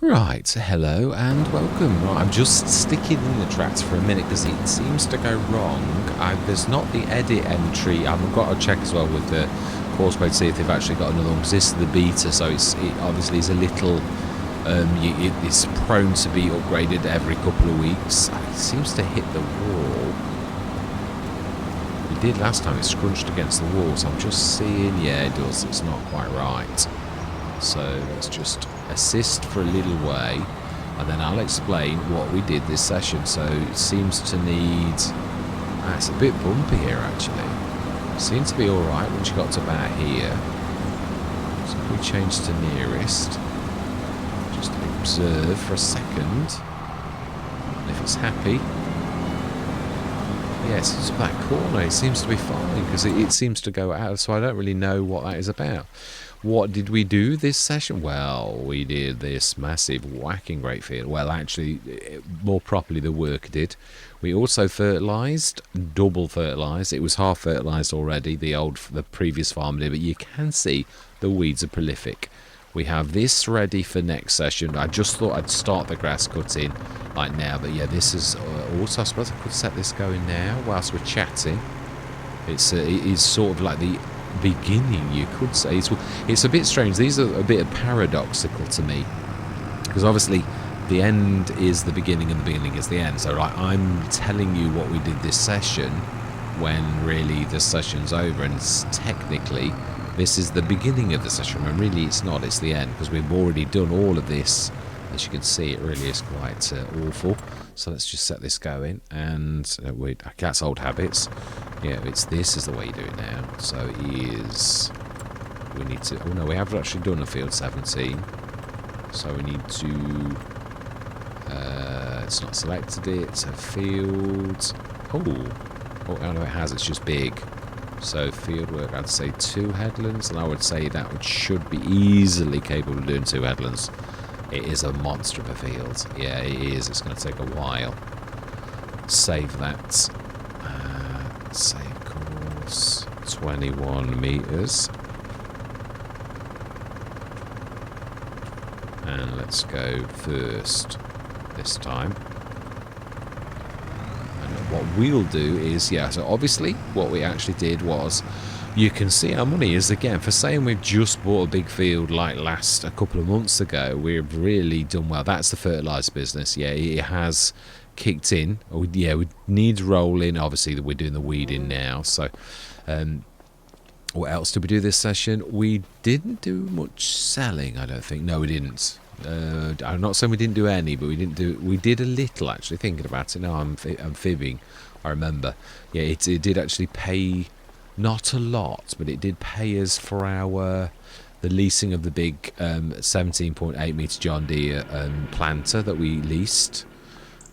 Right, hello and welcome. Right, I'm just sticking in the tracks for a minute because it seems to go wrong. There's not the edit entry. I've got to check as well with the Causeway to see if they've actually got another one, because this is the beta, so it obviously is a little... it's prone to be upgraded every couple of weeks. It seems to hit the wall. It did last time, it scrunched against the wall, so I'm just seeing, yeah it does, it's not quite right. So let's just assist for a little way, and then I'll explain what we did this session. So it seems to need... it's a bit bumpy here actually. Seemed to be alright once you got to about here. So if we change to nearest, just observe for a second, and if it's happy, yes, it's that corner, it seems to be fine because it seems to go out, so I don't really know what that is about. What did we do this session? Well, we did this massive whacking great field. Well, actually, more properly, the work did. We also fertilised, double fertilised. It was half fertilised already, the previous farm did, but you can see the weeds are prolific. We have this ready for next session. I just thought I'd start the grass cutting like now, but yeah, this is also, I suppose I could set this going now whilst we're chatting. It is sort of like the beginning, you could say. It's a bit strange. These are a bit paradoxical to me, because obviously the end is the beginning and the beginning is the end. So I'm telling you what we did this session when really the session's over, and technically this is the beginning of the session when really it's not, it's the end, because we've already done all of this. As you can see, it really is quite awful. So let's just set this going, and that's old habits. Yeah, this is the way you do it now. So we need to, oh no, we have actually done a field 17. So we need to, it's not selected it, so fields, oh no it has, it's just big. So field work, I'd say 2 headlands, and I would say that should be easily capable of doing 2 headlands. It is a monster of a field. Yeah, it is. It's going to take a while. Save that. Save course. 21 meters. And let's go first this time. And what we'll do is, yeah, so obviously what we actually did was, you can see our money is, again, for saying we've just bought a big field like a couple of months ago, we've really done well. That's the fertiliser business. Yeah, it has kicked in. Yeah, we need rolling. Obviously, we're doing the weeding now. So, what else did we do this session? We didn't do much selling, I don't think. No, we didn't. I'm not saying we didn't do any, but we did a little, actually, thinking about it. No, I'm fibbing. I remember. Yeah, it did actually pay... Not a lot, but it did pay us for the leasing of the big 17.8 metre John Deere planter that we leased.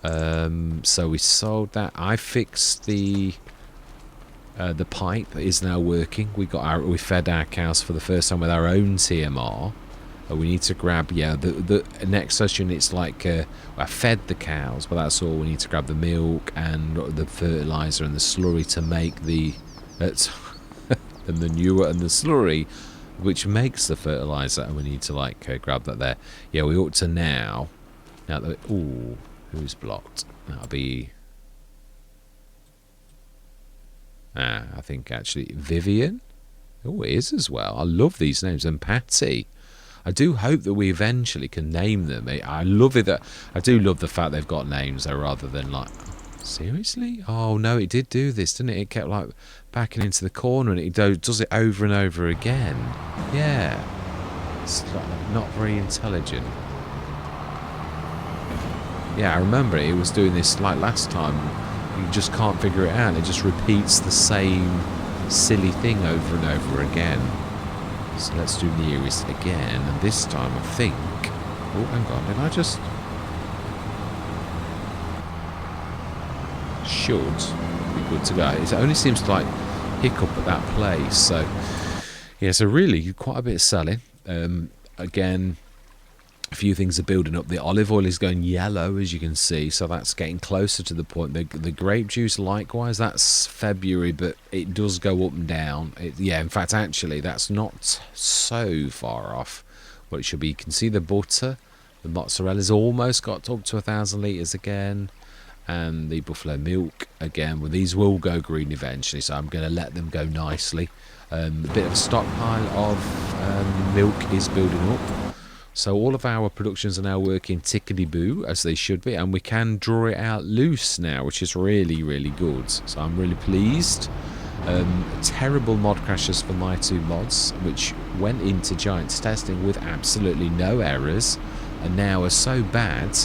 So we sold that. I fixed the pipe is now working. We fed our cows for the first time with our own TMR. We need to grab, the next session. It's like I fed the cows, but that's all. We need to grab the milk and the fertiliser and the slurry to make the the manure and the slurry, which makes the fertilizer, and we need to grab that there. Yeah, we ought to now that, ooh, who's blocked? That'll be I think actually Vivian. Oh, it is as well. I love these names. And Patty. I do hope that we eventually can name them. I love it that I do love the fact they've got names though, rather than seriously? Oh no, it did do this, didn't it? It kept backing into the corner, and it does it over and over again. Yeah, it's not very intelligent. Yeah, I remember it was doing this last time. You just can't figure it out. It just repeats the same silly thing over and over again. So let's do nearest again, and this time I think... Oh, hang on, did I just... Should be good to go. It only seems to hiccup at that place. So yeah, so really quite a bit of selling. Again, a few things are building up. The olive oil is going yellow, as you can see, so that's getting closer to the point. The grape juice, likewise, that's February, but it does go up and down. In fact, actually, that's not so far off what it should be. You can see the butter The mozzarella's almost got up to 1,000 litres again. And the buffalo milk again. Well, these will go green eventually, so I'm going to let them go nicely. A bit of a stockpile of milk is building up. So all of our productions are now working tickety-boo, as they should be. And we can draw it out loose now, which is really, really good. So I'm really pleased. Terrible mod crashes for my 2 mods, which went into Giants testing with absolutely no errors. And now are so bad,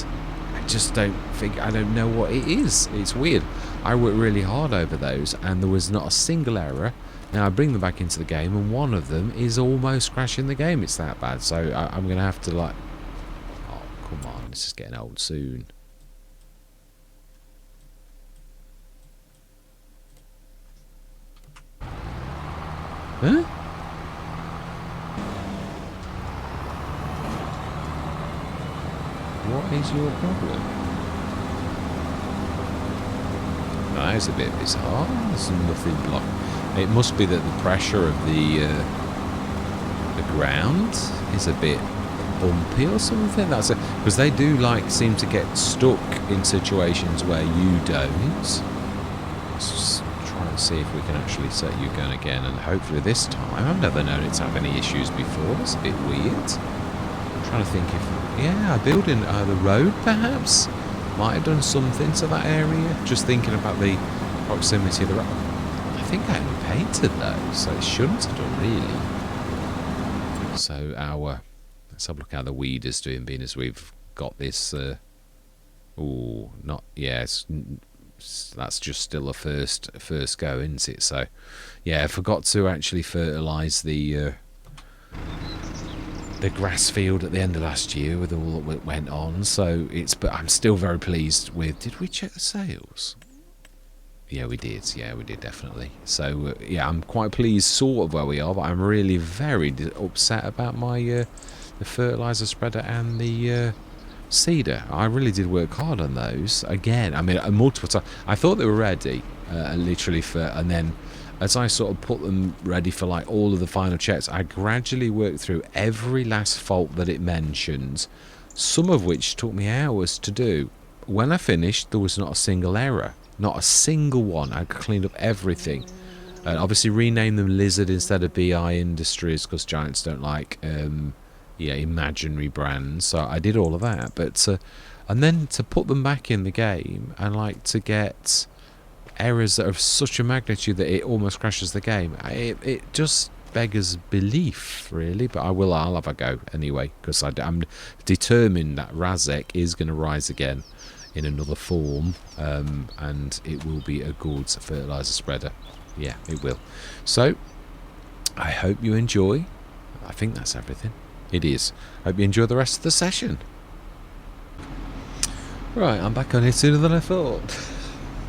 I just don't think, I don't know what it is. It's weird. I worked really hard over those and there was not a single error. Now I bring them back into the game and one of them is almost crashing the game. It's that bad. So I'm going to have to like... Oh, come on. This is getting old soon. Huh? What is your problem? That is a bit bizarre. There's nothing blocking. It must be that the pressure of the ground is a bit bumpy or something. That's it, because they do like seem to get stuck in situations where you don't. Let's just try and see if we can actually set you going again, and hopefully this time. I've never known it to have any issues before. It's a bit weird. I'm trying to think if, yeah, building the road perhaps might have done something to that area. Just thinking about the proximity of the road. I think I only painted those, so it shouldn't have done really. So let's have a look how the weed is doing, being as we've got this. Oh, not yes. That's just still a first go, isn't it? So, yeah, I forgot to actually fertilise the grass field at the end of last year with all that went on. So but I'm still very pleased with. Did we check the sales? Yeah, we did. Yeah, we did definitely. So yeah, I'm quite pleased sort of where we are, but I'm really very upset about my the fertilizer spreader and the cedar. I really did work hard on those. Again, I mean, multiple times. I thought they were ready, literally and then as I sort of put them ready for like all of the final checks, I gradually worked through every last fault that it mentioned, some of which took me hours to do. When I finished, there was not a single error. Not a single one. I cleaned up everything. Obviously renamed them Lizard instead of BI Industries because Giants don't like imaginary brands. So I did all of that. But and then to put them back in the game and like to get errors that are of such a magnitude that it almost crashes the game. It just beggars belief, really. But I'll have a go anyway because I'm determined that Razek is going to rise again in another form, and it will be a good fertilizer spreader. Yeah, it will. So I hope you enjoy. I think that's everything. It is. Hope you enjoy the rest of the session. Right, I'm back on it sooner than I thought.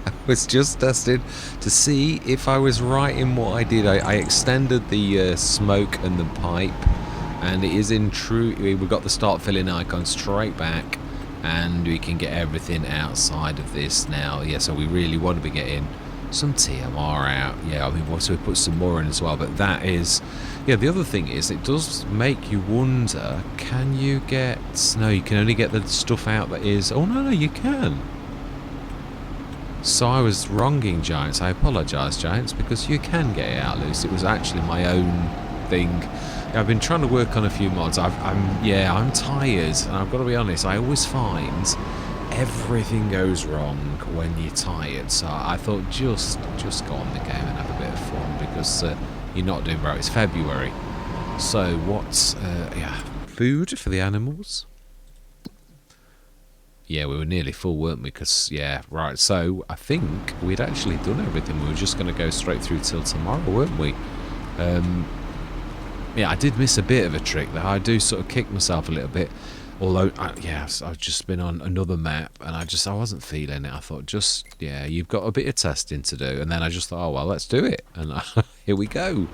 I was just testing to see if I was right in what I did. I extended the smoke and the pipe, and it is in true. We've got the start filling icon straight back. And we can get everything outside of this now. Yeah, so we really want to be getting some TMR out. Yeah, I mean, also we put some more in as well. But that is, yeah, the other thing is it does make you wonder, can you get, no, you can only get the stuff out that is, oh no, you can. So I was wronging Giants. I apologise, Giants, because you can get it out loose. It was actually my own thing. I've been trying to work on a few mods. I'm tired, and I've got to be honest. I always find everything goes wrong when you're tired. So I thought just go on the game and have a bit of fun because you're not doing right. It's February, so what's food for the animals? Yeah, we were nearly full, weren't we? Because yeah, right. So I think we'd actually done everything. We were just going to go straight through till tomorrow, weren't we? Yeah, I did miss a bit of a trick there. I do sort of kick myself a little bit. Although, I've just been on another map and I wasn't feeling it. I thought you've got a bit of testing to do. And then I just thought, oh, well, let's do it. And here we go.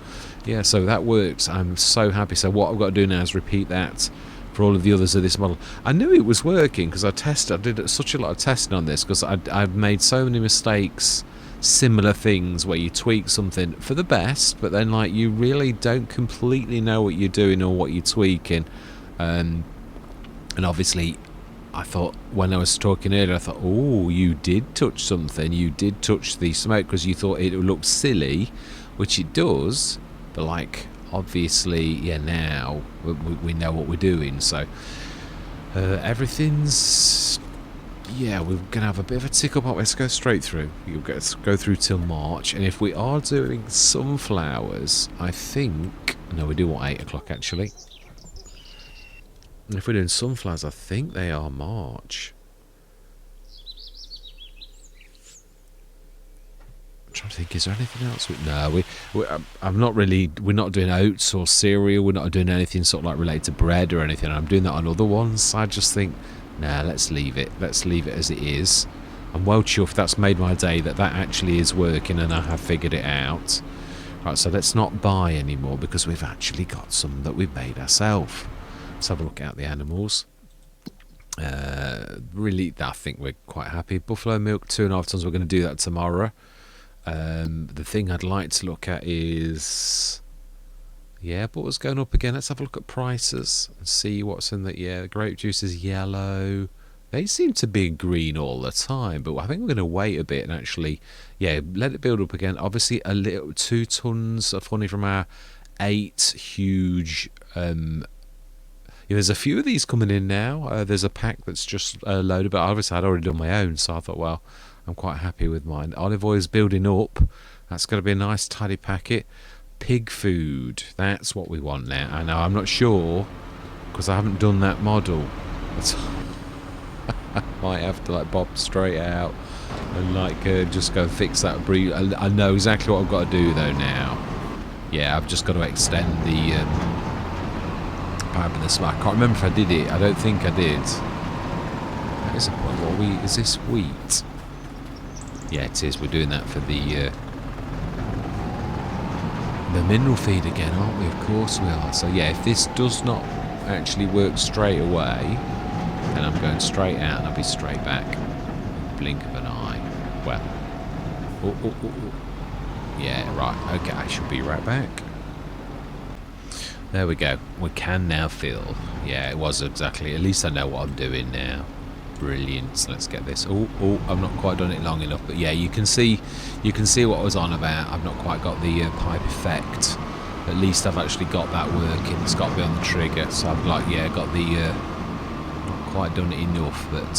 Yeah, so that works. I'm so happy. So what I've got to do now is repeat that for all of the others of this model. I knew it was working because I did such a lot of testing on this because I've made so many mistakes. Similar things where you tweak something for the best, but then like you really don't completely know what you're doing or what you're tweaking. And obviously, I thought, when I was talking earlier, I thought, oh, you did touch something. You did touch the smoke because you thought it would look silly, which it does. But, like, obviously, yeah, now we know what we're doing. So, everything's... Yeah, we're going to have a bit of a tick up. Let's go straight through. Let's go through till March. And if we are doing sunflowers, I think... No, we do want 8 o'clock, actually. If we're doing sunflowers, I think they are March. I'm trying to think, is there anything else? No, I'm not really, we're not doing oats or cereal. We're not doing anything sort of like related to bread or anything. I'm doing that on other ones. I just think, nah, let's leave it. Let's leave it as it is. I'm well chuffed that's made my day, that actually is working and I have figured it out. Right, so let's not buy anymore because we've actually got some that we've made ourselves. Let's have a look at the animals. Really, I think we're quite happy. Buffalo milk, 2.5 tons. We're going to do that tomorrow. The thing I'd like to look at is... Yeah, butter's going up again. Let's have a look at prices and see what's in the... Yeah, the grape juice is yellow. They seem to be green all the time, but I think we're going to wait a bit and actually... Yeah, let it build up again. Obviously, a little 2 tons of honey from our 8 huge... there's a few of these coming in now. There's a pack that's just loaded, but obviously I'd already done my own, so I thought, well, I'm quite happy with mine. Olive oil is building up. That's going to be a nice tidy packet. Pig food, that's what we want now. I know, I'm not sure, because I haven't done that model. I might have to like bob straight out and like just go fix that breed. I know exactly what I've got to do though now. Yeah, I've just got to extend the... I can't remember if I did it. I don't think I did. That is a point. What are we? Is this wheat? Yeah, it is. We're doing that for the mineral feed again, aren't we? Of course we are. So yeah, if this does not actually work straight away, then I'm going straight out and I'll be straight back. Blink of an eye. Well. Yeah, right. Okay, I should be right back. There we go. We can now fill. Yeah, it was exactly. At least I know what I'm doing now. Brilliant. So let's get this. Oh, I've not quite done it long enough, but yeah, you can see what I was on about. I've not quite got the pipe effect. At least I've actually got that working. It's got to be on the trigger. So I've like, yeah, got the not quite done it enough, but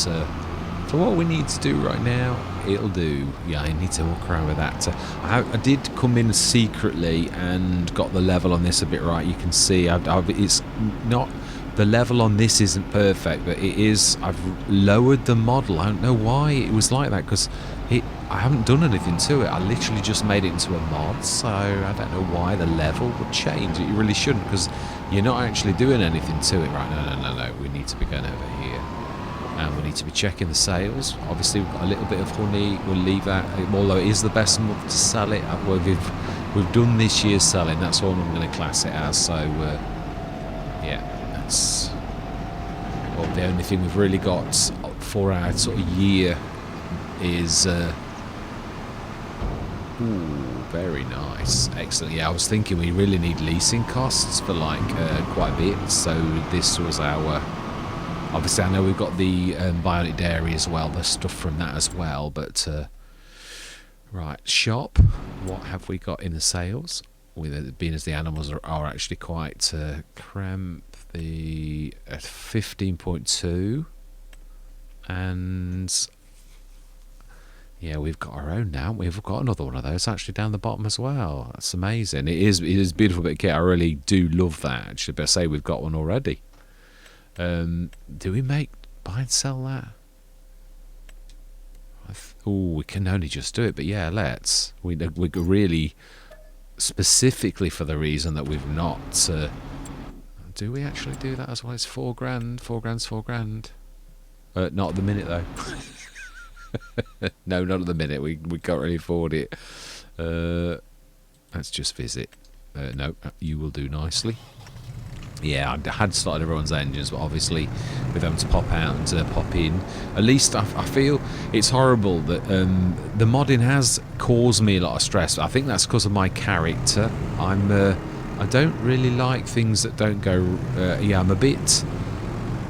for what we need to do right now, it'll do. Yeah, I need to walk around with that. I did come in secretly and got the level on this a bit right. You can see it's not... The level on this isn't perfect, but it is... I've lowered the model. I don't know why it was like that, because I haven't done anything to it. I literally just made it into a mod, so I don't know why the level would change. It really shouldn't, because you're not actually doing anything to it. Right, no. We need to be going over here. And we need to be checking the sales. Obviously, we've got a little bit of honey. We'll leave that, although it is the best month to sell it. We've done this year's selling. That's all I'm going to class it as. So, yeah, that's the only thing we've really got for our sort of year is... ooh, very nice. Excellent. Yeah, I was thinking we really need leasing costs for, like, quite a bit. So this was our... Obviously, I know we've got the Bionic Dairy as well. There's stuff from that as well. But, right, shop. What have we got in the sales? With it being as the animals are actually quite cramped. The 15.2. And, yeah, we've got our own now. We've got another one of those actually down the bottom as well. That's amazing. It is a beautiful bit of kit. I really do love that, actually. But I say we've got one already. Do we buy and sell that? We can only just do it, but yeah, let's. We really, specifically for the reason that we've not. Do we actually do that as well? It's £4 grand. £4 grand. Not at the minute though. No, not at the minute. We can't really afford it. Let's just visit. No, you will do nicely. Yeah, I had started everyone's engines, but obviously with them to pop out and pop in, at least I feel it's horrible that the modding has caused me a lot of stress. I think that's because of my character. I don't really like things that don't go... yeah, I'm a bit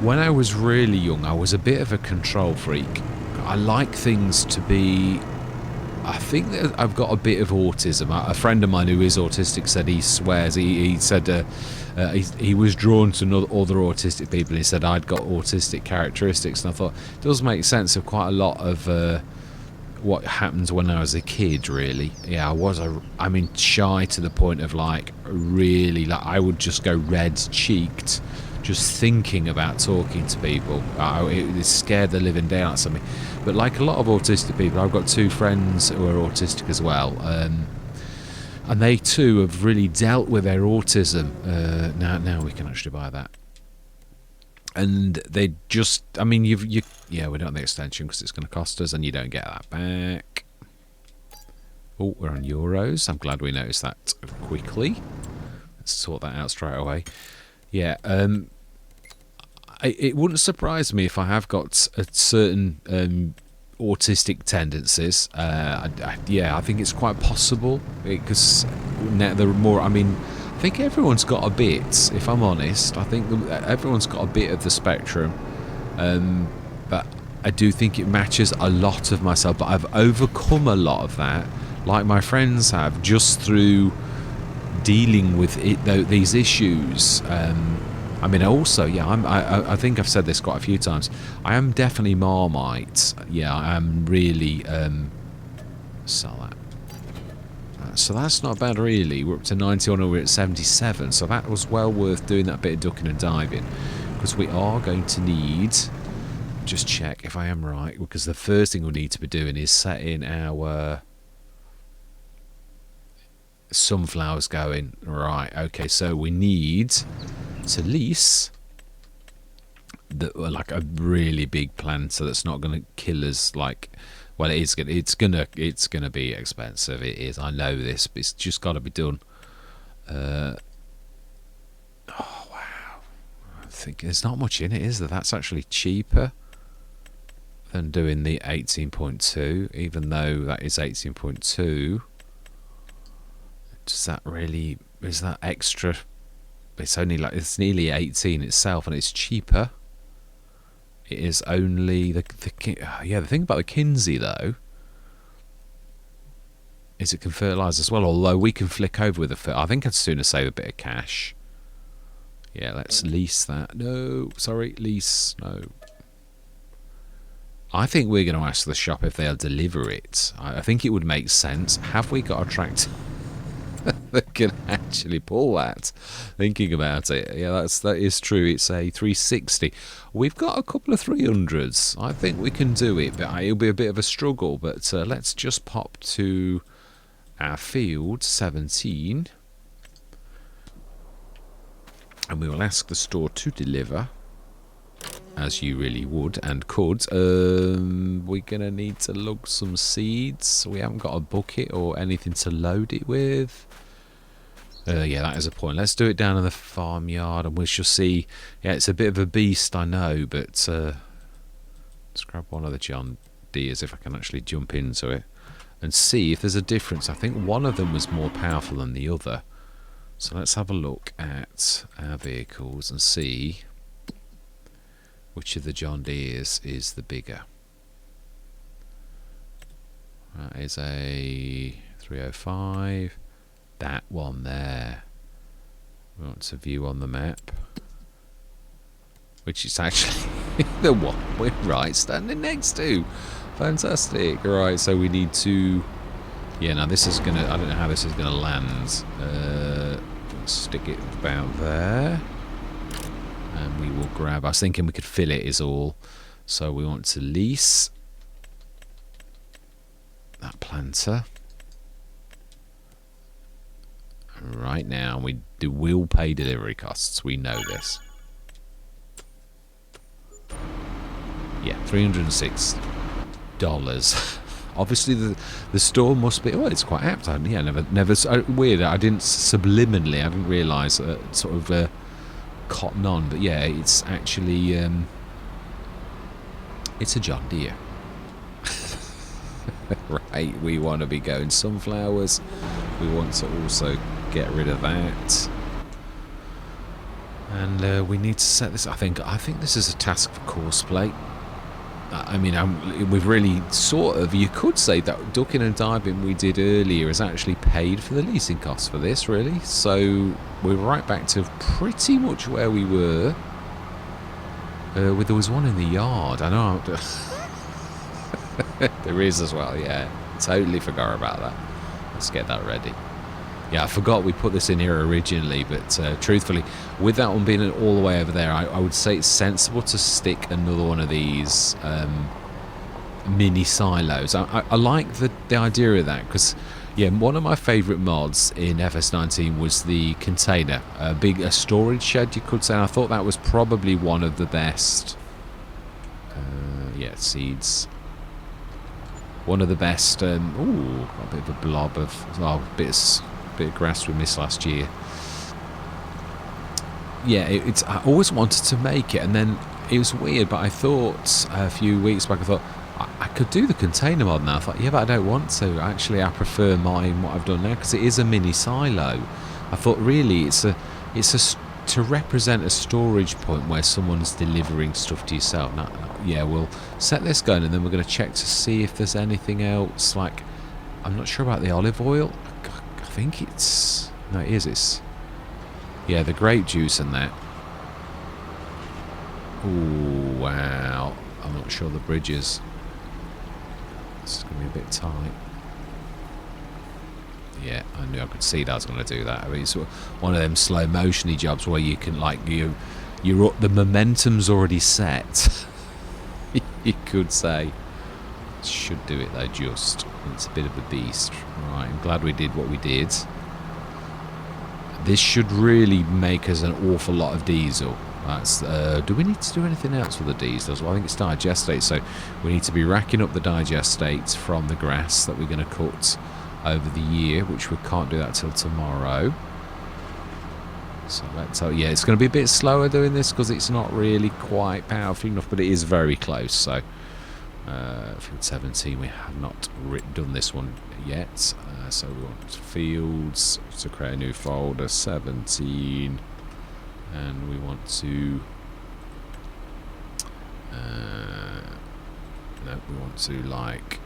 when I was really young, I was a bit of a control freak. I like things to be... I think that I've got a bit of autism. A friend of mine who is autistic said he swears. He said he was drawn to other autistic people. And he said I'd got autistic characteristics, and I thought it does make sense of quite a lot of what happened when I was a kid. Really, yeah, I mean, shy to the point of like really, like I would just go red cheeked just thinking about talking to people. It scared the living daylights out of me. But like a lot of autistic people, I've got two friends who are autistic as well, and they too have really dealt with their autism. Now we can actually buy that, and they just, I mean, yeah, we don't have the extension because it's going to cost us, and you don't get that back. Oh, we're on euros. I'm glad we noticed that quickly. Let's sort that out straight away. Yeah, it wouldn't surprise me if I have got a certain autistic tendencies. Yeah, I think it's quite possible because now there are more. I mean, I think everyone's got a bit. If I'm honest, I think everyone's got a bit of the spectrum. But I do think it matches a lot of myself. But I've overcome a lot of that, like my friends have, just through dealing with these issues. I mean, also, yeah, I think I've said this quite a few times. I am definitely Marmite. Yeah, I am really... sell that. So that's not bad, really. We're up to 91 and we're at 77. So that was well worth doing that bit of ducking and diving. Because we are going to need... Just check if I am right. Because the first thing we'll need to be doing is setting our... sunflowers going. Right, okay, so we need... to lease like a really big planter that's not going to kill us. Like, well, it's gonna be expensive. It is. I know this, but it's just got to be done. Oh wow! I think there's not much in it, is there? That's actually cheaper than doing the 18.2, even though that is 18.2. Does that really? Is that extra? It's only like, it's nearly 18 itself, and it's cheaper. It is only the thing about the Kinsey though is it can fertilise as well. Although we can flick over with the I think I'd sooner save a bit of cash. Yeah, let's lease that. No, sorry, lease. No. I think we're going to ask the shop if they'll deliver it. I think it would make sense. Have we got a tractor that can actually pull that? Thinking about it, yeah, that is true. It's a 360. We've got a couple of 300s. I think we can do it, but it'll be a bit of a struggle. But let's just pop to our field 17, and we will ask the store to deliver, as you really would and could. We're gonna need to lug some seeds. We haven't got a bucket or anything to load it with. Yeah, that is a point. Let's do it down in the farmyard, and we shall see. Yeah, it's a bit of a beast, I know, but let's grab one of the John Deeres if I can actually jump into it and see if there's a difference. I think one of them was more powerful than the other. So let's have a look at our vehicles and see which of the John Deeres is the bigger. That is a 305. That one there. We want to view on the map, which is actually the one we're right standing next to. Fantastic. Right, so we need to... Yeah, now this is going to... I don't know how this is going to land. Let's stick it about there. And we will grab... I was thinking we could fill it is all. So we want to lease that planter. Right now, we will pay delivery costs. We know this. Yeah, $306. Obviously, the store must be... Oh, it's quite apt. Yeah, never. Weird. I didn't subliminally. I didn't realise sort of cotton on. But yeah, it's actually it's a John Deere. Right. We want to be going sunflowers. We want to also get rid of that. And we need to set this. I think this is a task for courseplay. I mean, we've really sort of, you could say that ducking and diving we did earlier has actually paid for the leasing costs for this, really. So we're right back to pretty much where we were. There was one in the yard. I know. There is as well, yeah. Totally forgot about that. Let's get that ready. Yeah, I forgot we put this in here originally, but truthfully, with that one being all the way over there, I would say it's sensible to stick another one of these mini silos. I like the idea of that, because, yeah, one of my favourite mods in FS19 was the container, a storage shed, you could say. And I thought that was probably one of the best. Yeah, seeds. One of the best. Ooh, got a bit of a blob of bit of grass we missed last year. Yeah, I always wanted to make it, and then it was weird, but I thought a few weeks back, I thought I could do the container mod now. I thought, yeah, but I don't want to. Actually, I prefer mine, what I've done now, because it is a mini silo. I thought really it's to represent a storage point where someone's delivering stuff to yourself. Now, yeah, we'll set this going, and then we're going to check to see if there's anything else. Like, I'm not sure about the olive oil. I think it's... No, it is. It's... Yeah, the grape juice and that. Ooh, wow. I'm not sure the bridges. This is going to be a bit tight. Yeah, I knew I could see that I was going to do that. I mean, it's one of them slow motiony jobs where you can, like, the momentum's already set. You could say. Should do it though, just. It's a bit of a beast. Right, I'm glad we did what we did. This should really make us an awful lot of diesel. That's. Do we need to do anything else with the diesel as well? I think it's digestate, so we need to be racking up the digestates from the grass that we're going to cut over the year, which we can't do that till tomorrow. So let's yeah, it's going to be a bit slower doing this because it's not really quite powerful enough, but it is very close. So field 17, we have not done this one yet. So we want fields to create a new folder 17, and we want to no, we want to like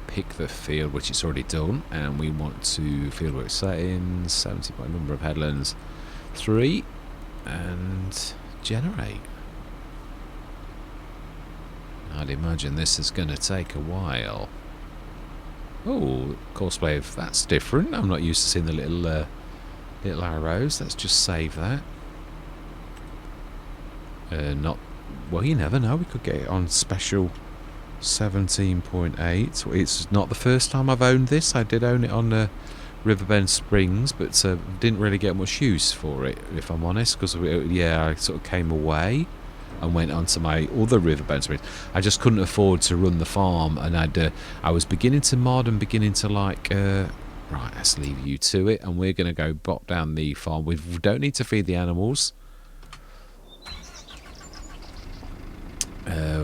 pick the field which it's already done, and we want to field work settings 70 by number of headlands 3 and generate. I'd imagine this is going to take a while. Oh, courseplay, that's different. I'm not used to seeing the little arrows. Let's just save that. Not well, you never know, we could get it on special 17.8. It's not the first time I've owned this. I did own it on Riverbend Springs, but didn't really get much use for it, if I'm honest, because yeah, I sort of came away and went on to my other Riverbend Springs. I just couldn't afford to run the farm, and I was beginning to mod and beginning to like right, let's leave you to it, and we're going to go bop down the farm. We don't need to feed the animals.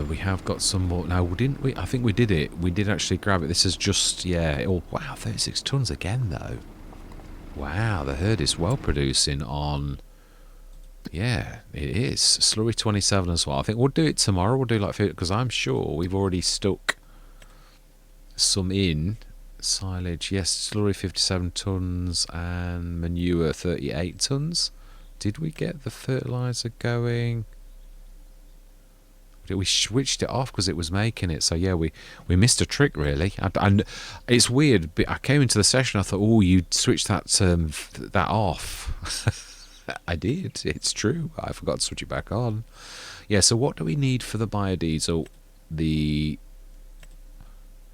We have got some more. No, didn't we? I think we did it. We did actually grab it. This is just, yeah. Oh, wow, 36 tons again, though. Wow, the herd is well producing on... Yeah, it is. Slurry 27 as well. I think we'll do it tomorrow. We'll do like... Because I'm sure we've already stuck some in. Silage, yes. Slurry 57 tons and manure 38 tons. Did we get the fertilizer going? We switched it off because it was making it. So yeah, we missed a trick really. And it's weird. But I came into the session. I thought, oh, you switched that off. I did. It's true. I forgot to switch it back on. Yeah. So what do we need for the biodiesel?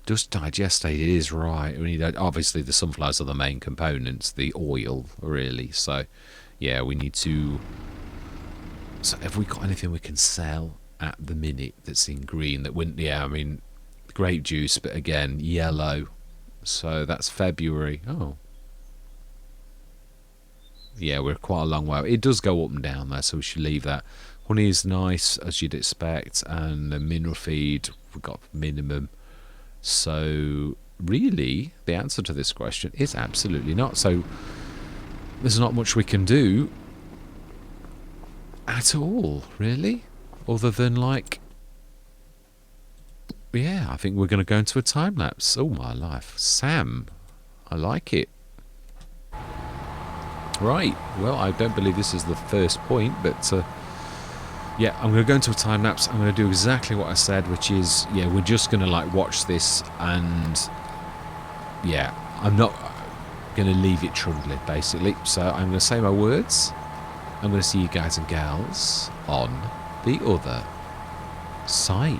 Just digestate. It is right. We need, obviously the sunflowers are the main components. The oil really. So yeah, we need to. So have we got anything we can sell at the minute that's in green that wouldn't? Yeah, I mean grape juice, but again yellow, so that's February. Oh yeah, we're quite a long way. It does go up and down there, so we should leave that. Honey is nice as you'd expect, and the mineral feed we've got minimum. So really the answer to this question is absolutely not. So there's not much we can do at all, really, other than like, yeah, I think we're going to go into a time lapse. Oh my life, Sam, I like it. Right, well, I don't believe this is the first point, but yeah, I'm going to go into a time lapse. I'm going to do exactly what I said, which is, yeah, we're just going to like watch this, and yeah, I'm not going to leave it trundling, basically. So I'm going to say my words. I'm going to see you guys and gals on the other side.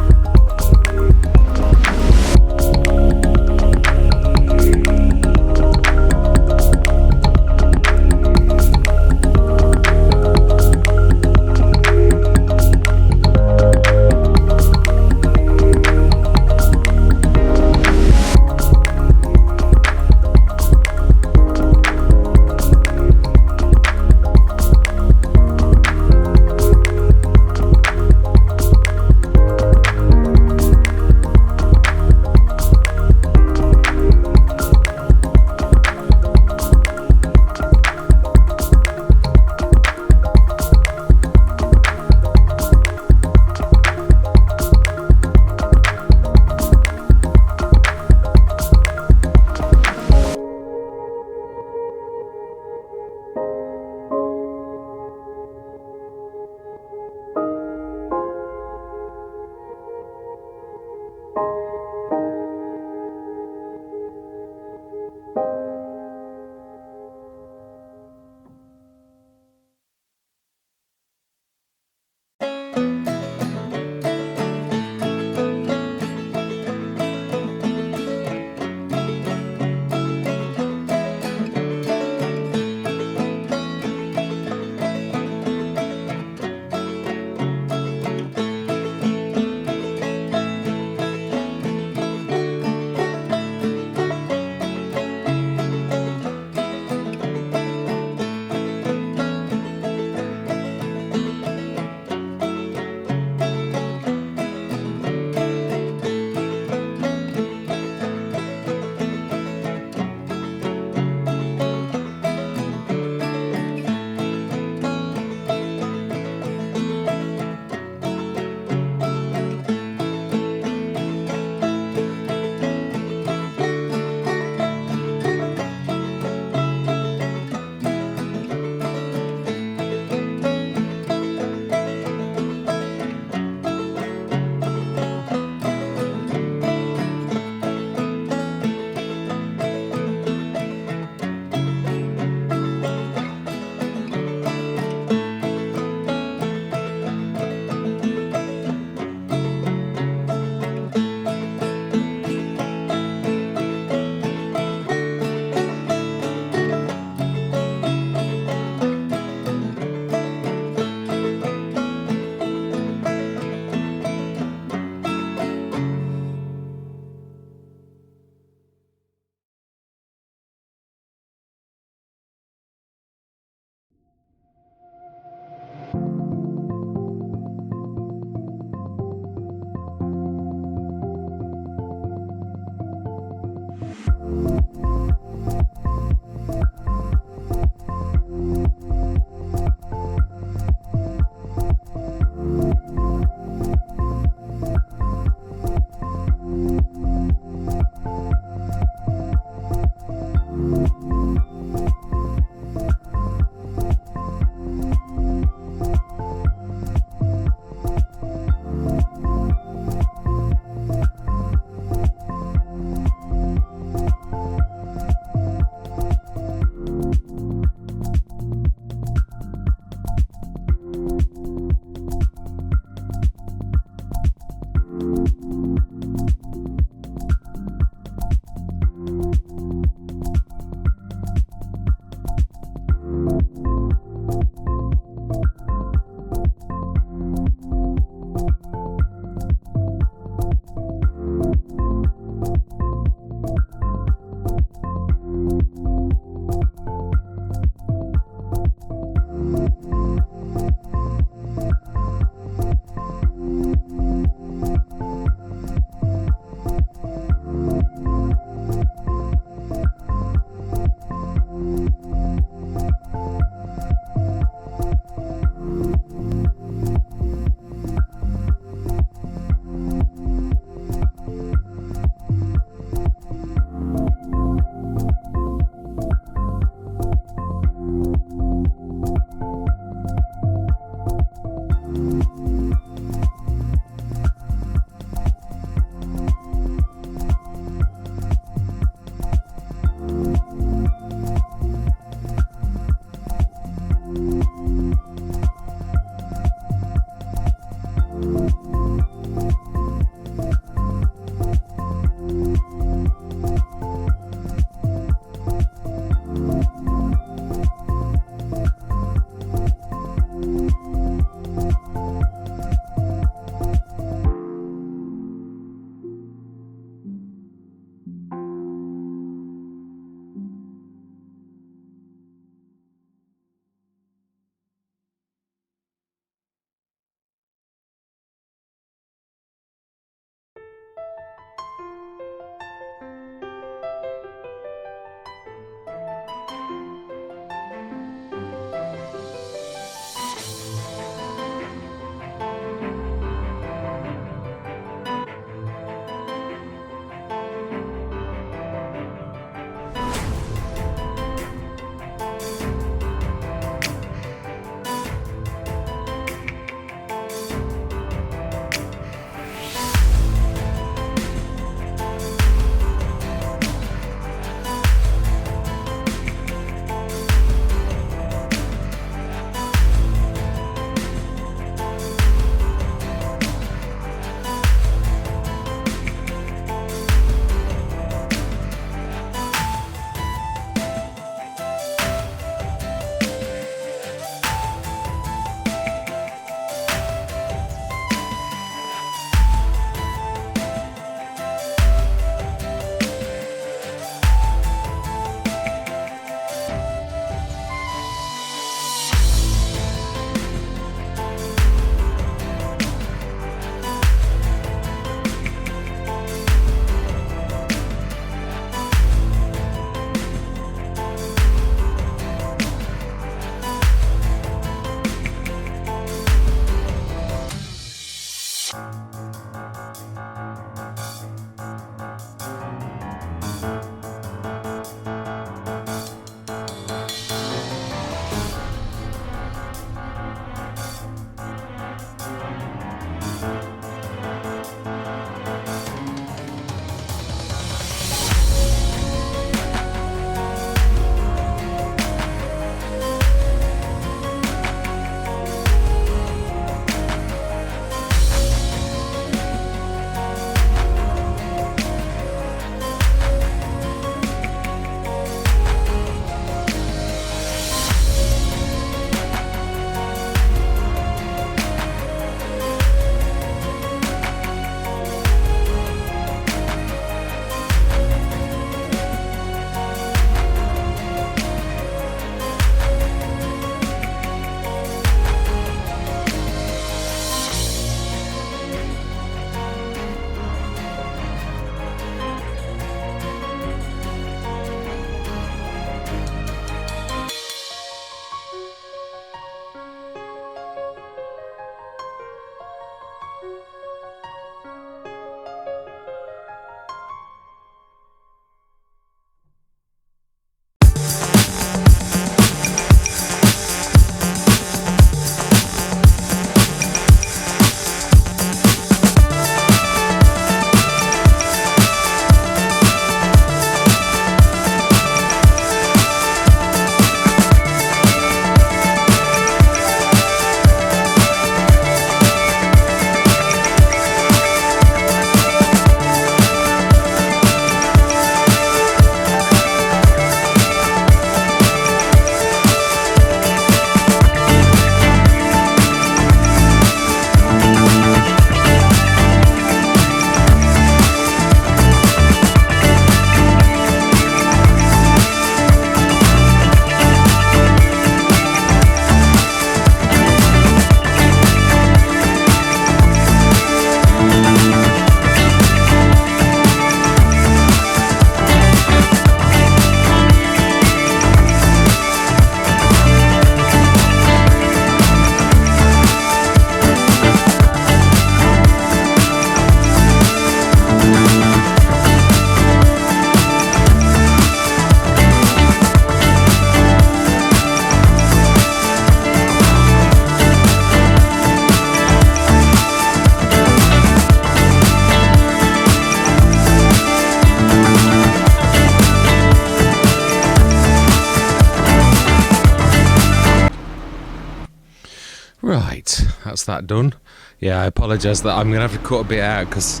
Right, that's that done. Yeah, I apologise that I'm going to have to cut a bit out because,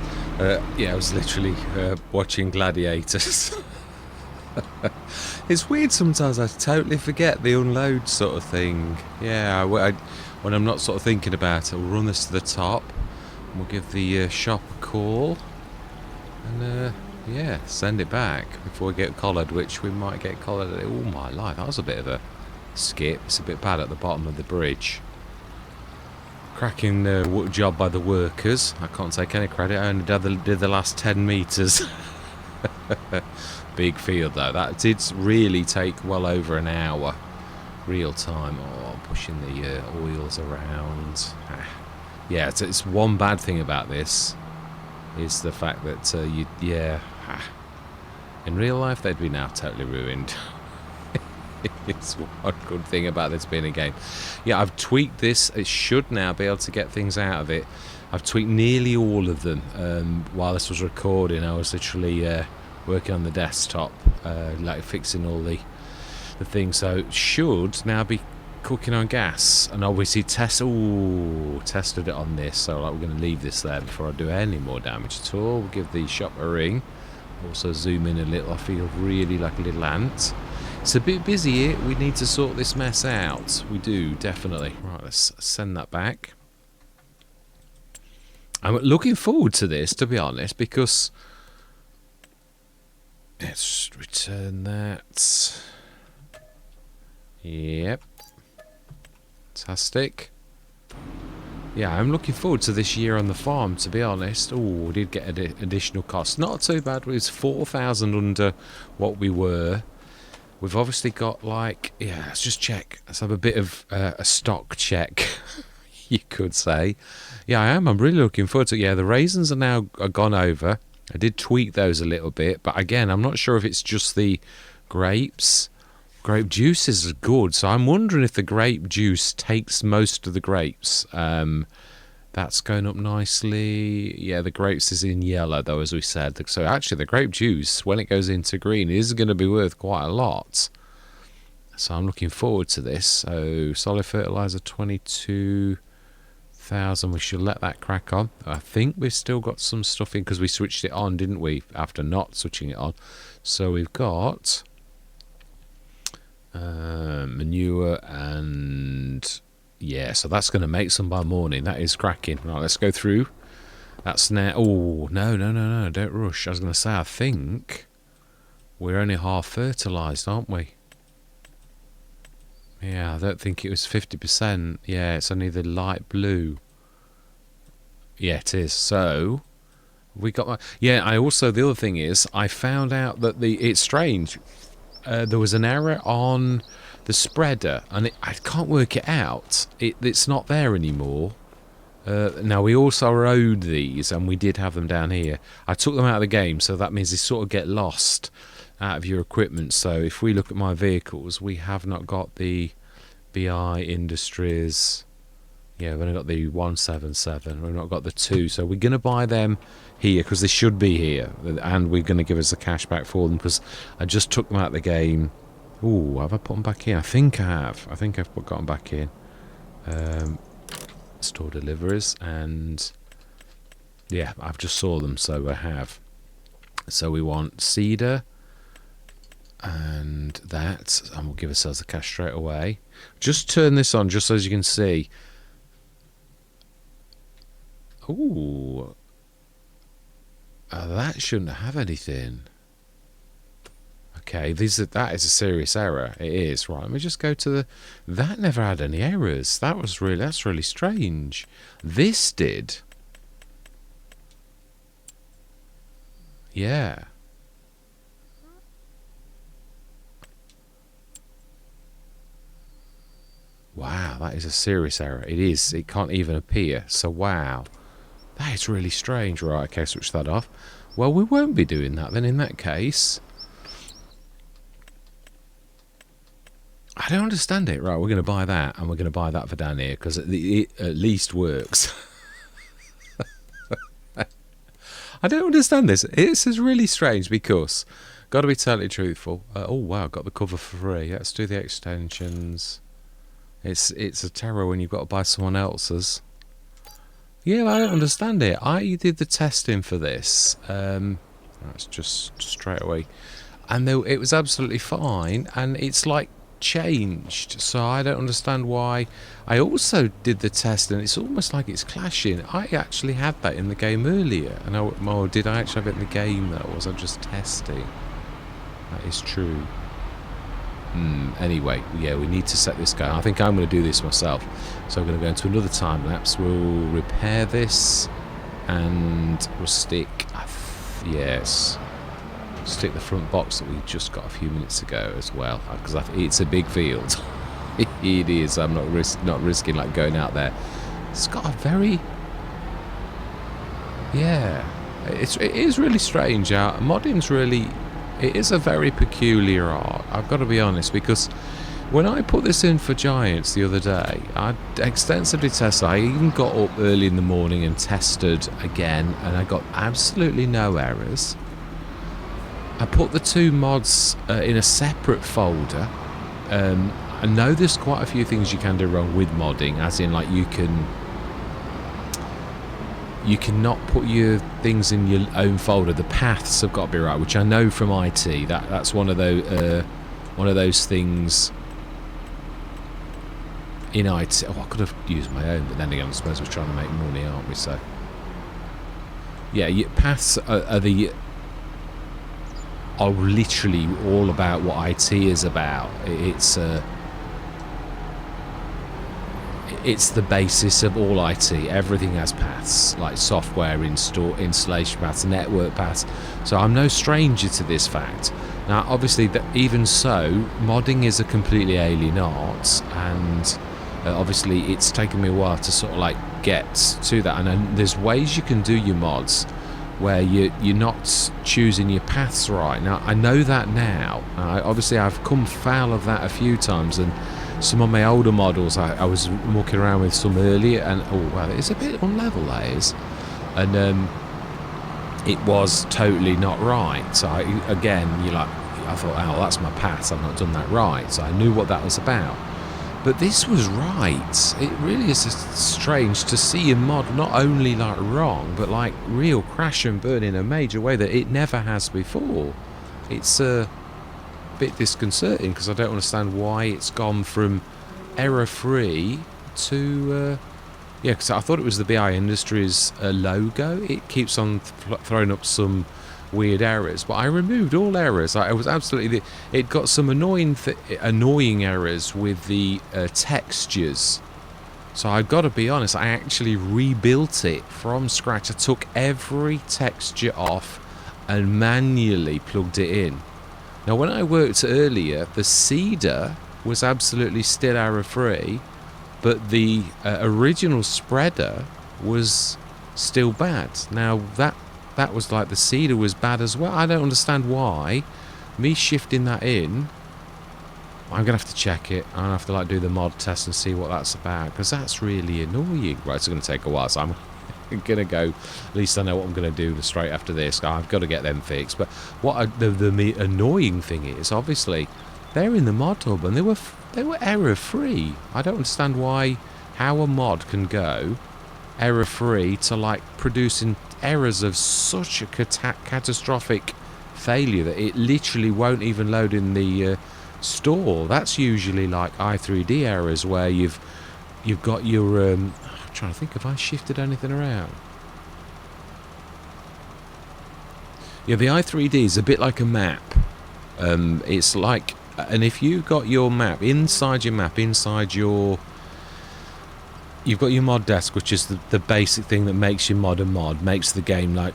yeah, I was literally watching Gladiators. It's weird sometimes, I totally forget the unload sort of thing. Yeah, when I'm not sort of thinking about it, we'll run this to the top and we'll give the shop a call and yeah, send it back before we get collared, which we might get collared. Oh my life, that was a bit of a skip. It's a bit bad at the bottom of the bridge. Cracking job by the workers. I can't take any credit, I only did the last 10 metres. Big field though, that did really take well over an hour real time. Oh, I'm pushing the oils around. Yeah, it's one bad thing about this is the fact that in real life they'd be now totally ruined. It's one good thing about this being a game. Yeah, I've tweaked this. It should now be able to get things out of it. I've tweaked nearly all of them. While this was recording, I was literally working on the desktop, like fixing all the things. So it should now be cooking on gas. And obviously tested it on this. So like, we're going to leave this there before I do any more damage at all. We'll give the shop a ring. Also zoom in a little. I feel really like a little ant. It's a bit busy here. We need to sort this mess out. We do, definitely. Right, let's send that back. I'm looking forward to this, to be honest, because... Let's return that. Yep. Fantastic. Yeah, I'm looking forward to this year on the farm, to be honest. Oh, we did get additional costs. Not too bad. It was 4,000 under what we were. We've obviously got, like, yeah, let's just check. Let's have a bit of a stock check, you could say. Yeah, I am. I'm really looking forward to it. Yeah, the raisins are now gone over. I did tweak those a little bit, but again, I'm not sure if it's just the grapes. Grape juice is good, so I'm wondering if the grape juice takes most of the grapes. That's going up nicely. Yeah, the grapes is in yellow, though, as we said. So actually, the grape juice, when it goes into green, is going to be worth quite a lot. So I'm looking forward to this. So solid fertilizer, 22,000. We should let that crack on. I think we've still got some stuff in because we switched it on, didn't we? After not switching it on. So we've got manure and... yeah, so that's going to make some by morning. That is cracking. Right, let's go through. That's now... oh, no, don't rush. I was going to say, I think we're only half fertilised, aren't we? Yeah, I don't think it was 50%. Yeah, it's only the light blue. Yeah, it is. So, we got... my... yeah, I also... the other thing is, I found out that it's strange. There was an error on... the spreader, and I can't work it out. It's not there anymore. Now, we also rode these, and we did have them down here. I took them out of the game, so that means they sort of get lost out of your equipment. So if we look at my vehicles, we have not got the BI Industries. Yeah, we've only got the 177. We've not got the 2. So we're going to buy them here, because they should be here. And we're going to give us the cash back for them, because I just took them out of the game. Ooh, have I put them back in? I think I have. I think I've got them back in. Store deliveries, and yeah, I've just saw them, so I have. So we want cedar and that, and we'll give ourselves the cash straight away. Just turn this on, just so as you can see. Ooh, that shouldn't have anything. Okay, that is a serious error. It is. Right, let me just go to the... that never had any errors. That's really strange. This did. Yeah. Wow, that is a serious error. It is. It can't even appear. So, wow. That is really strange. Right, okay, switch that off. Well, we won't be doing that then in that case. I don't understand it. Right, we're going to buy that, and we're going to buy that for down here, because it at least works. I don't understand this. This is really strange, because, got to be totally truthful. Oh, wow, got the cover for free. Let's do the extensions. It's a terror when you've got to buy someone else's. Yeah, I don't understand it. I did the testing for this. That's just straight away. And it was absolutely fine, and it's like changed, so I don't understand why. I also did the test, and it's almost like it's clashing. I actually had that in the game earlier, and did I actually have it in the game, though, or was I just testing? That is true. Anyway, yeah, we need to set this going. I think I'm going to do this myself, so I'm going to go into another time lapse. We'll repair this, and we'll stick yes, stick the front box that we just got a few minutes ago as well, because it's a big field. It is. I'm not risking like going out there. It's got a very, yeah, it is really strange. Modding's really, it is a very peculiar art, I've got to be honest, because when I put this in for Giants the other day, I extensively tested. I even got up early in the morning and tested again, and I got absolutely no errors. I put the 2 mods in a separate folder. I know there's quite a few things you can do wrong with modding, as in like you cannot put your things in your own folder. The paths have got to be right, which I know from IT. That's one of those things in IT. Oh, I could have used my own, but then again, I suppose we're trying to make money, aren't we? So yeah, your paths are literally all about what IT is about. It's the basis of all IT. Everything has paths, like software installation paths, network paths. So I'm no stranger to this fact. Now, obviously, even so, modding is a completely alien art, and obviously it's taken me a while to sort of like get to that. And there's ways you can do your mods where you're not choosing your paths right. Now I know that now. Obviously I've come foul of that a few times, and some of my older models I was walking around with some earlier, and oh well, it's a bit unlevel, that is, and it was totally not right. So I thought, oh, that's my path, I've not done that right. So I knew what that was about. But this was right. It really is just strange to see a mod not only like wrong, but like real crash and burn in a major way that it never has before. It's a bit disconcerting because I don't understand why it's gone from error-free to... yeah, because I thought it was the BI Industries logo. It keeps on throwing up some weird errors, but I removed all errors. I was absolutely... It got some annoying errors with the textures. So I've got to be honest, I actually rebuilt it from scratch. I took every texture off and manually plugged it in. Now when I worked earlier, the cedar was absolutely still error-free, but the original spreader was still bad. Now that was like the cedar was bad as well. I don't understand why. Me shifting that in, I'm gonna have to check it. I'm gonna have to like do the mod test and see what that's about, because that's really annoying. Right, it's gonna take a while, so I'm gonna go. At least I know what I'm gonna do straight after this. I've got to get them fixed. But what the annoying thing is, obviously, they're in the mod hub and they were error free. I don't understand how a mod can go error free to like producing errors of such a catastrophic failure that it literally won't even load in the store. That's usually like i3D errors where you've got your I'm trying to think if I shifted anything around. Yeah, the i3D is a bit like a map. It's like, and if you've got your map, you've got your mod desk, which is the basic thing that makes your mod a mod, makes the game like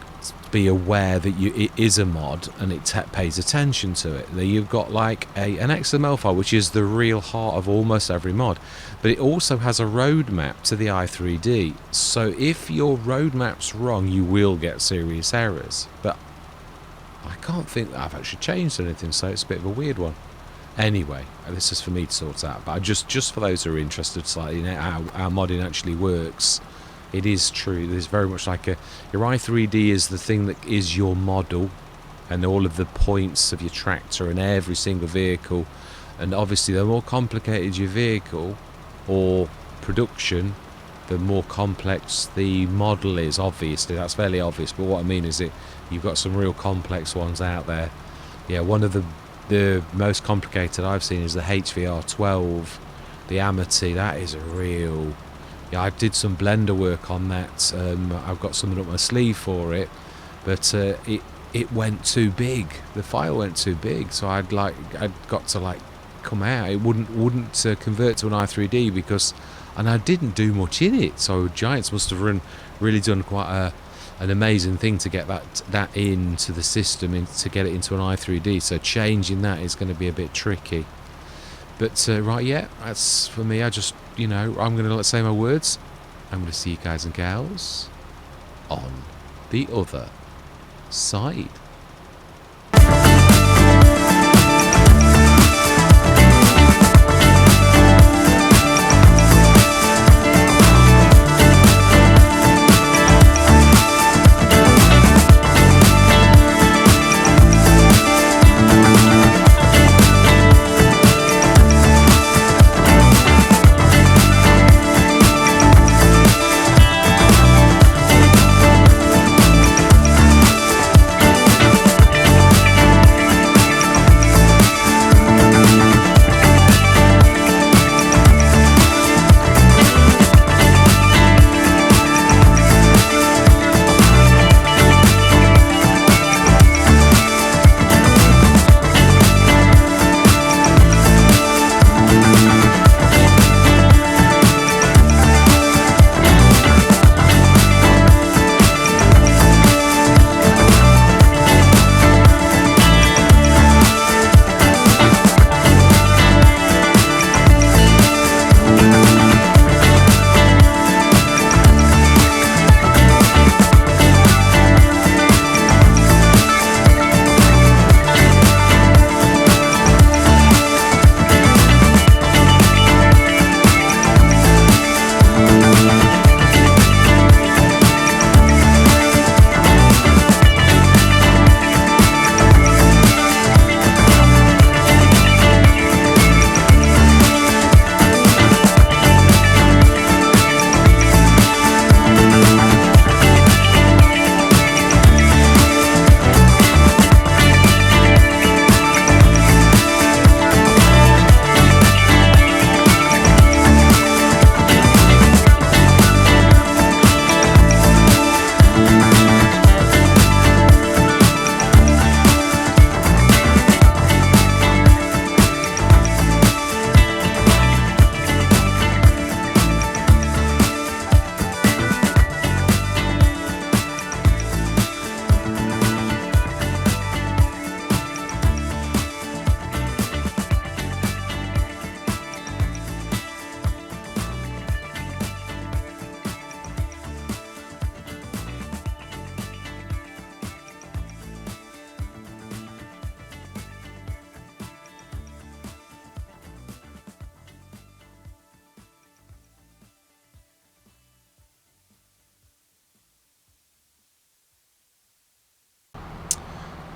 be aware that it is a mod and it pays attention to it. Then you've got like an XML file, which is the real heart of almost every mod, but it also has a roadmap to the i3D. So if your roadmap's wrong, you will get serious errors. But I can't think that I've actually changed anything, so it's a bit of a weird one. Anyway, this is for me to sort out, but just for those who are interested slightly in how modding actually works, it is true. There's very much like your i3D is the thing that is your model, and all of the points of your tractor and every single vehicle. And obviously, the more complicated your vehicle or production, the more complex the model is. Obviously, that's fairly obvious. But what I mean is you've got some real complex ones out there. Yeah, one of the most complicated I've seen is the HVR12, the Amity. That is a real... Yeah, I did some blender work on that. I've got something up my sleeve for it, but it went too big. The file went too big, so I'd got to like come out. It wouldn't convert to an i3D because, and I didn't do much in it. So Giants must have really done quite an amazing thing to get that into the system, to get it into an i3D. So changing that is going to be a bit tricky. But right, yeah, that's for me. I just, I'm going to say my words. I'm going to see you guys and gals on the other side.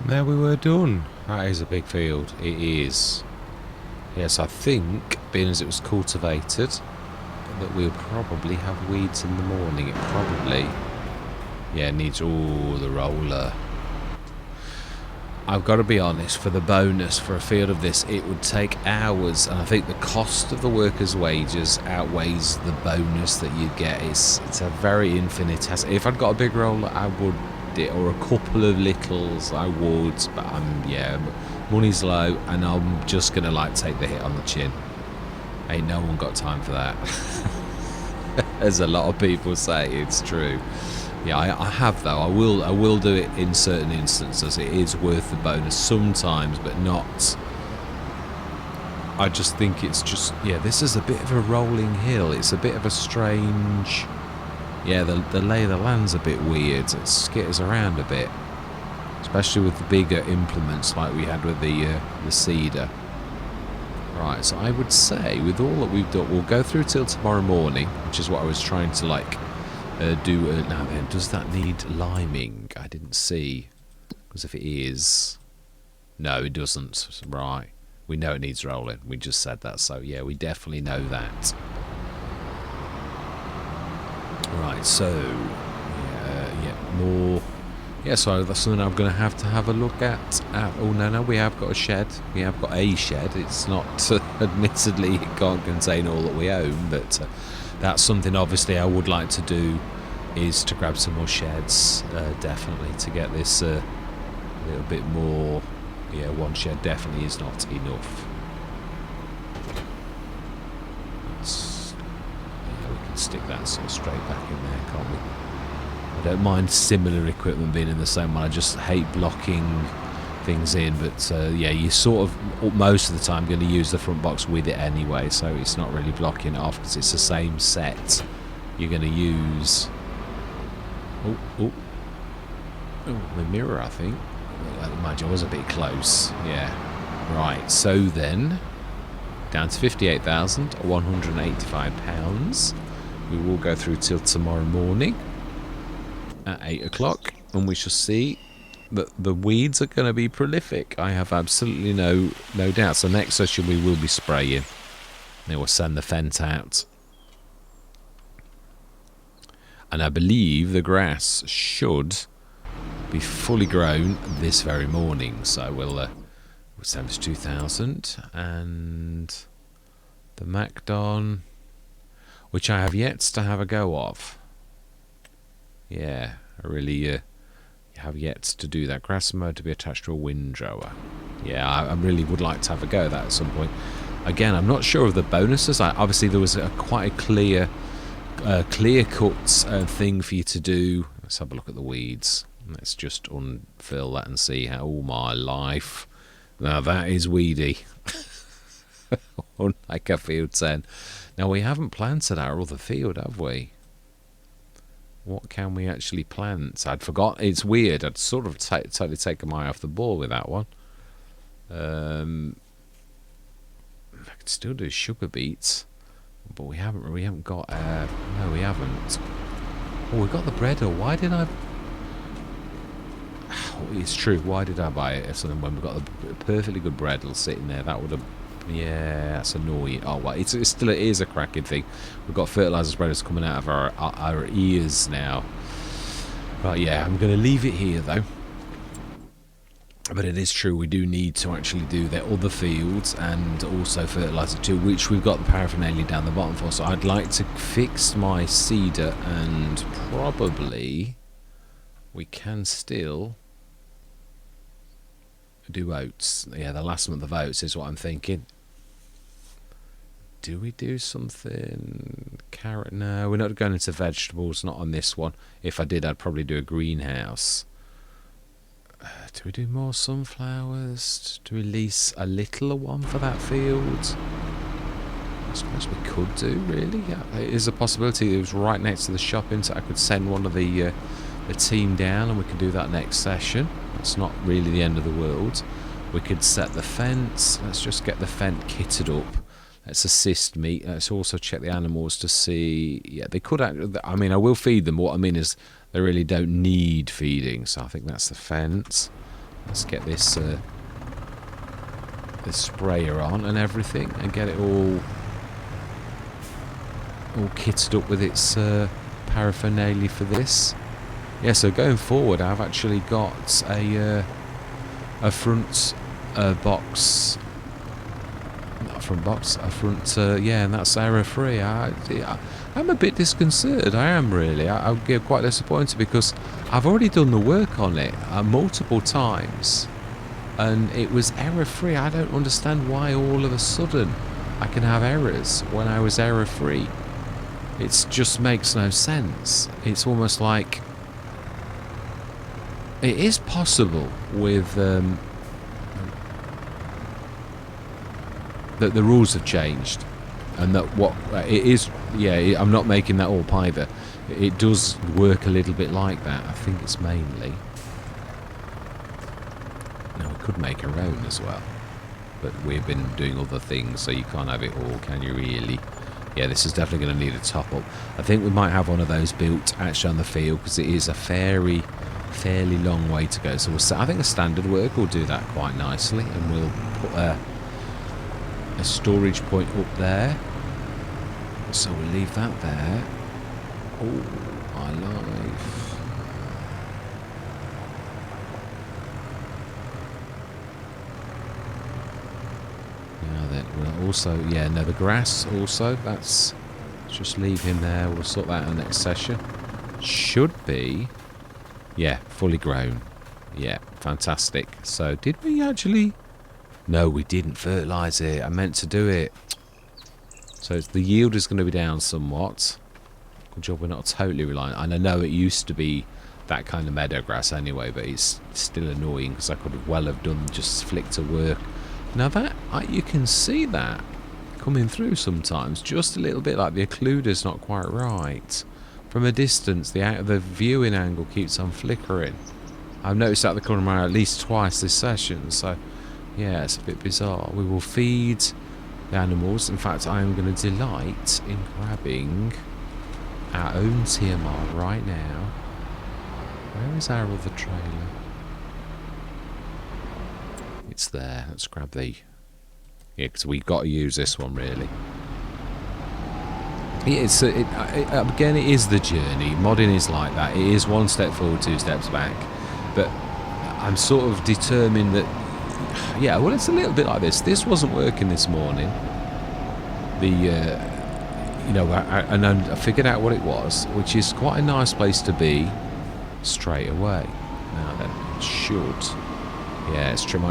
There we were done. That is a big field. It is. Yes, I think, being as it was cultivated, that we'll probably have weeds in the morning. It probably, yeah, needs all the roller. I've got to be honest, for the bonus for a field of this, it would take hours, and I think the cost of the workers' wages outweighs the bonus that you get. It's a very infinitesimal. If I'd got a big roller, I would, or a couple of littles, I would, but yeah, money's low, and I'm just gonna like take the hit on the chin. Ain't no one got time for that. As a lot of people say, it's true. Yeah, I have though. I will do it in certain instances. It is worth the bonus sometimes, but not. I just think it's just, yeah, this is a bit of a rolling hill. It's a bit of a strange, yeah, the lay of the land's a bit weird. It skitters around a bit, especially with the bigger implements like we had with the seeder. Right, so I would say with all that we've done, we'll go through till tomorrow morning, which is what I was trying to like do. Now then, does that need liming? I didn't see, because if it is, no, it doesn't. Right, we know it needs rolling. We just said that, so yeah, we definitely know that. Right, so yeah, more. Yeah, so that's something I'm going to have a look at. Oh no, we have got a shed. We have got a shed. It's not, admittedly, it can't contain all that we own, but that's something obviously I would like to do, is to grab some more sheds, definitely, to get this a little bit more. Yeah, one shed definitely is not enough. Yeah, we can stick that sort of straight back in there, can't we? I don't mind similar equipment being in the same one. I just hate blocking things in, but yeah, you sort of most of the time going to use the front box with it anyway, so it's not really blocking it off because it's the same set you're going to use. Oh, the mirror, I think. Mind you, I was a bit close. Yeah. Right, so then down to £58,185. We will go through till tomorrow morning at 8 o'clock, and we shall see that the weeds are going to be prolific. I have absolutely no doubt. So next session we will be spraying. They will send the Fent out, and I believe the grass should be fully grown this very morning. So we'll send us 2,000, and the Macdon, which I have yet to have a go of. Yeah, I really have yet to do that. Grass mode to be attached to a windrower. Yeah, I really would like to have a go at that at some point. Again, I'm not sure of the bonuses. Obviously, there was quite a clear-cut thing for you to do. Let's have a look at the weeds. Let's just unfill that and see how. Oh my life! Now that is weedy. Unlike a field 10. Now we haven't planted our other field, have we? What can we actually plant? I'd forgot. It's weird. I'd sort of totally taken my eye off the ball with that one. I could still do sugar beets, but we haven't got. No, we haven't. Oh, we got the bread. Or why did I? Oh, it's true. Why did I buy it? So then, when we got the perfectly good bread sitting there, that would have. Yeah, that's annoying. Oh, well, it is a cracking thing. We've got fertilizer spreaders coming out of our ears now. Right, yeah, I'm going to leave it here though. But it is true, we do need to actually do their other fields and also fertilizer too, which we've got the paraphernalia down the bottom for. So I'd like to fix my seeder, and probably we can still do oats. Yeah, the last month of oats is what I'm thinking. Do we do something? Carrot? No, we're not going into vegetables, not on this one. If I did, I'd probably do a greenhouse. Do we do more sunflowers to release a littler one for that field? I suppose we could do, really. Yeah, it is a possibility. It was right next to the shopping, so I could send one of the team down, and we can do that next session. It's not really the end of the world. We could set the fence. Let's just get the fence kitted up. Let's assist me. Let's also check the animals to see. Yeah, they could. I mean, I will feed them. What I mean is, they really don't need feeding. So I think that's the fence. Let's get this this sprayer on and everything, and get it all kitted up with its paraphernalia for this. Yeah, so going forward, I've actually got a front box. Not a front box, a front, yeah, and that's error free. I'm a bit disconcerted, I am really. I'll get quite disappointed because I've already done the work on it multiple times and it was error free. I don't understand why all of a sudden I can have errors when I was error free. It just makes no sense. It's almost like it is possible with that the rules have changed, and that what it is. Yeah, I'm not making that up either. It does work a little bit like that. I think it's mainly. Now we could make our own as well, but we've been doing other things, so you can't have it all, can you really? Yeah, this is definitely going to need a top up. I think we might have one of those built actually on the field because it is a fairly long way to go. So I think a standard work will do that quite nicely, and we'll put a storage point up there. So we'll leave that there. Oh, my life. Now then, we'll also, yeah, no, the grass also, let's just leave him there. We'll sort that in the next session. Should be, yeah, fully grown. Yeah, fantastic. So did we actually? No, we didn't fertilise it. I meant to do it. So the yield is going to be down somewhat. Good job we're not totally reliant. And I know it used to be that kind of meadow grass anyway, but it's still annoying because I could have well have done just flick to work. Now that you can see that coming through sometimes, just a little bit like the occluder's not quite right. From a distance, the viewing angle keeps on flickering. I've noticed that the corner of my eye at least twice this session, so yeah, it's a bit bizarre. We will feed the animals. In fact, I am going to delight in grabbing our own TMR right now. Where is our other trailer? It's there. Let's grab the... Yeah, because we've got to use this one, really. It's again, it is the journey. Modding is like that. It is one step forward, two steps back. But I'm sort of determined that... Yeah, well, it's a little bit like this. This wasn't working this morning. You know, and I figured out what it was, which is quite a nice place to be straight away. Now then, it should. Yeah, it's trim.